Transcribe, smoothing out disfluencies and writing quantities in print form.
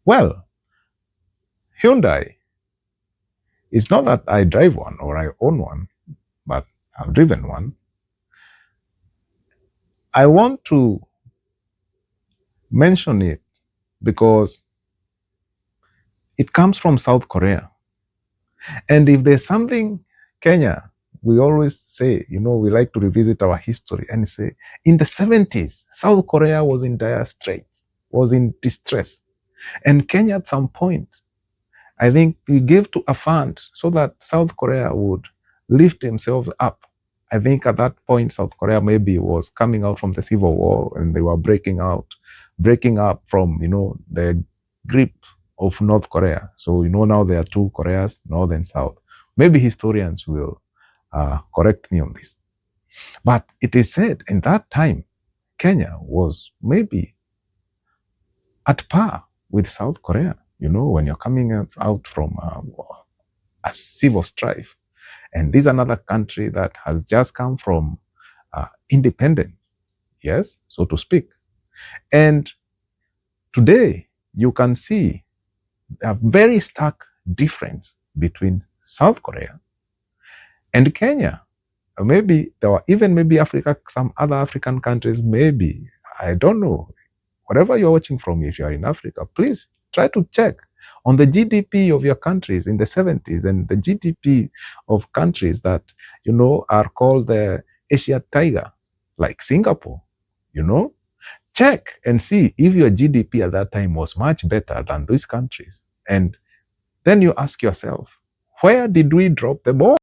Well, Hyundai, it's not that I drive one or I own one, but I've driven one. I want to mention it because it comes from South Korea. And if there's something Kenya, we always say, we like to revisit our history and say, in the 70s, South Korea was in dire straits, was in distress. And Kenya at some point, I think we gave to a fund so that South Korea would lift themselves up. I think at that point, South Korea maybe was coming out from the civil war and they were breaking up from, the grip of North Korea. So, now there are two Koreas, North and South. Maybe historians will correct me on this. But it is said in that time, Kenya was maybe at par with South Korea, when you're coming out from a civil strife. And this is another country that has just come from independence, yes, so to speak. And today, you can see a very stark difference between South Korea and Kenya. Maybe there were even Africa, some other African countries, maybe, I don't know. Whatever you're watching from, if you're in Africa, please try to check on the GDP of your countries in the 70s and the GDP of countries that, are called the Asia Tiger, like Singapore, Check and see if your GDP at that time was much better than these countries. And then you ask yourself, where did we drop the ball?